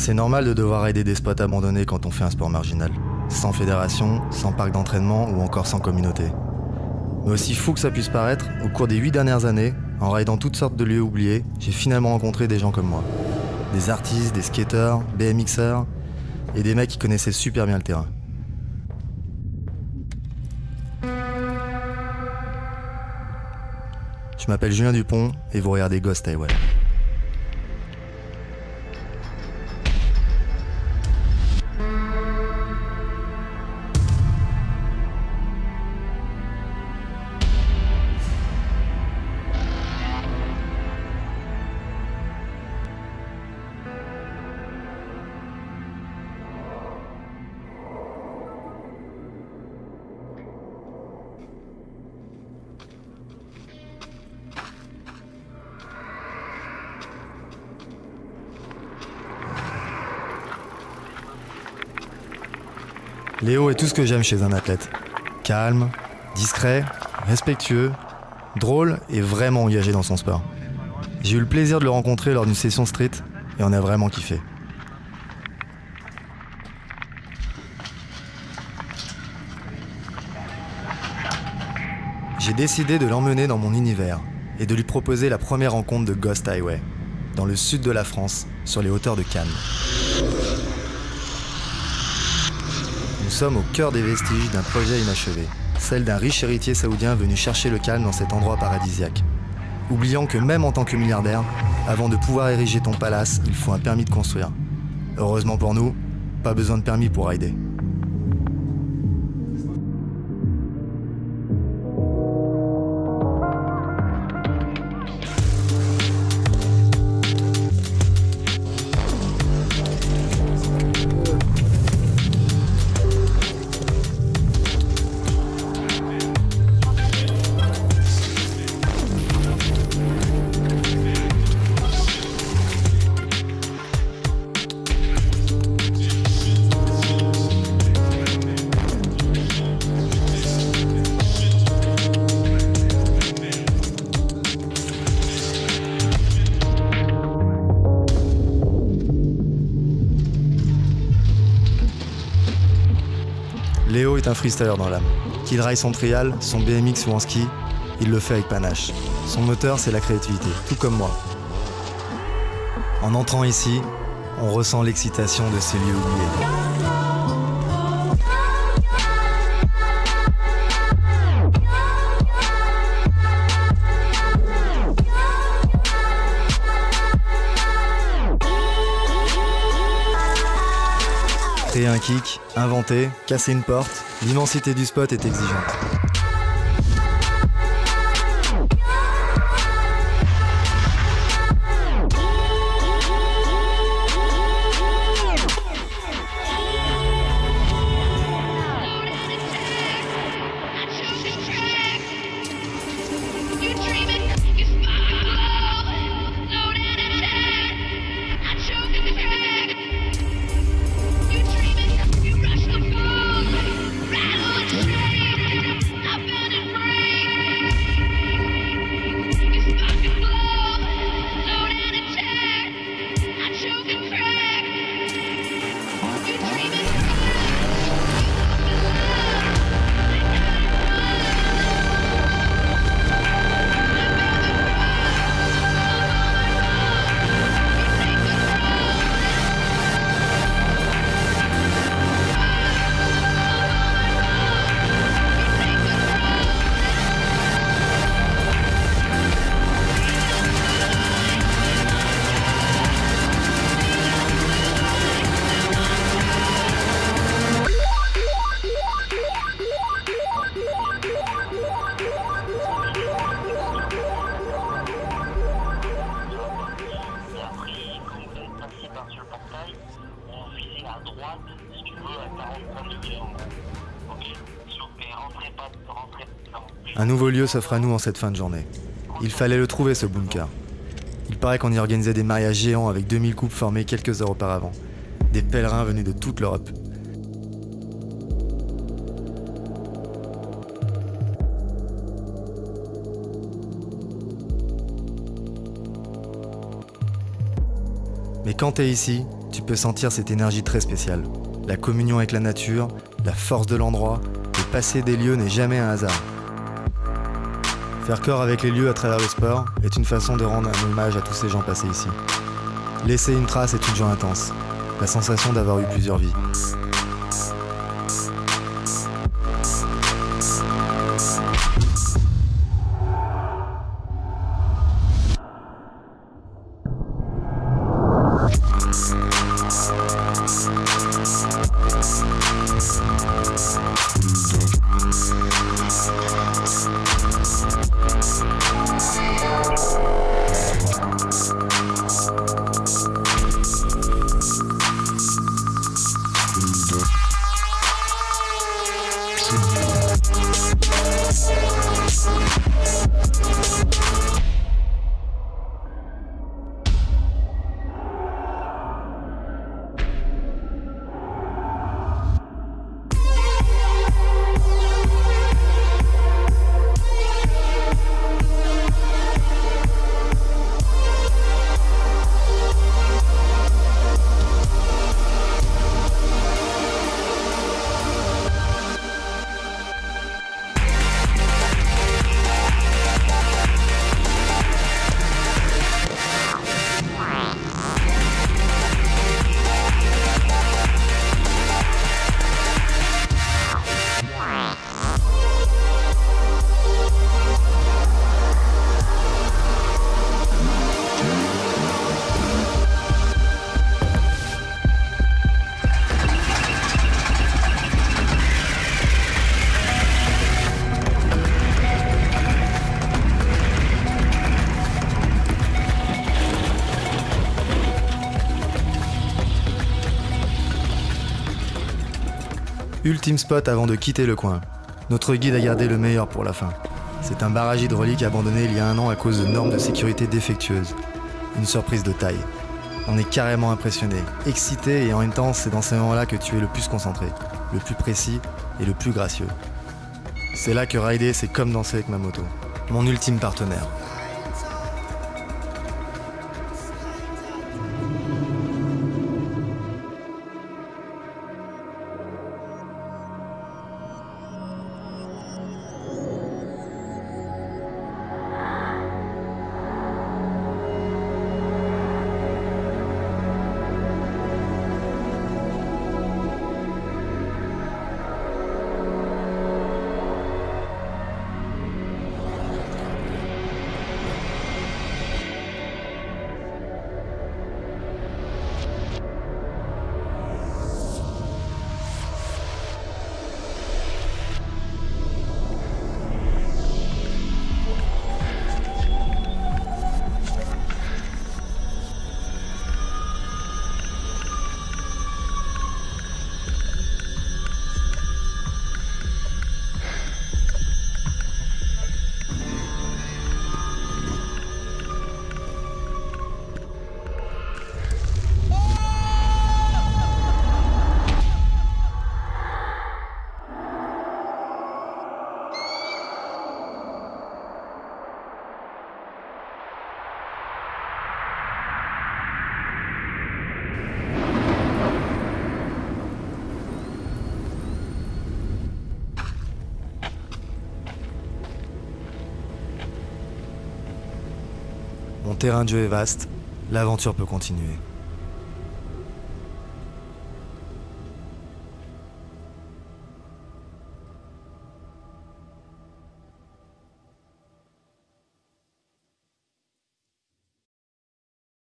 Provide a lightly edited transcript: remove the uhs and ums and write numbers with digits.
C'est normal de devoir aider des spots abandonnés quand on fait un sport marginal. Sans fédération, sans parc d'entraînement ou encore sans communauté. Mais aussi fou que ça puisse paraître, au cours des 8 dernières années, en raidant toutes sortes de lieux oubliés, j'ai finalement rencontré des gens comme moi. Des artistes, des skateurs, BMXers et des mecs qui connaissaient super bien le terrain. Je m'appelle Julien Dupont et vous regardez Ghost Highway. Léo est tout ce que j'aime chez un athlète. Calme, discret, respectueux, drôle et vraiment engagé dans son sport. J'ai eu le plaisir de le rencontrer lors d'une session street et on a vraiment kiffé. J'ai décidé de l'emmener dans mon univers et de lui proposer la première rencontre de Ghost Highway, dans le sud de la France, sur les hauteurs de Cannes. Nous sommes au cœur des vestiges d'un projet inachevé, celle d'un riche héritier saoudien venu chercher le calme dans cet endroit paradisiaque. Oubliant que même en tant que milliardaire, avant de pouvoir ériger ton palace, il faut un permis de construire. Heureusement pour nous, pas besoin de permis pour rider. Léo est un freestyler dans l'âme. Qu'il raille son trial, son BMX ou en ski, il le fait avec panache. Son moteur, c'est la créativité, tout comme moi. En entrant ici, on ressent l'excitation de ces lieux oubliés. Créer un kick, inventer, casser une porte, l'immensité du spot est exigeante. Un nouveau lieu s'offre à nous en cette fin de journée. Il fallait le trouver, ce bunker. Il paraît qu'on y organisait des mariages géants avec 2000 couples formés quelques heures auparavant. Des pèlerins venus de toute l'Europe. Mais quand t'es ici, tu peux sentir cette énergie très spéciale. La communion avec la nature, la force de l'endroit, le passé des lieux n'est jamais un hasard. Faire corps avec les lieux à travers le sport est une façon de rendre un hommage à tous ces gens passés ici. Laisser une trace est une joie intense, la sensation d'avoir eu plusieurs vies. Ultime spot avant de quitter le coin. Notre guide a gardé le meilleur pour la fin. C'est un barrage hydraulique abandonné il y a un an à cause de normes de sécurité défectueuses. Une surprise de taille. On est carrément impressionné, excité et en même temps c'est dans ces moments-là que tu es le plus concentré, le plus précis et le plus gracieux. C'est là que rider c'est comme danser avec ma moto. Mon ultime partenaire. Mon terrain de jeu est vaste, l'aventure peut continuer.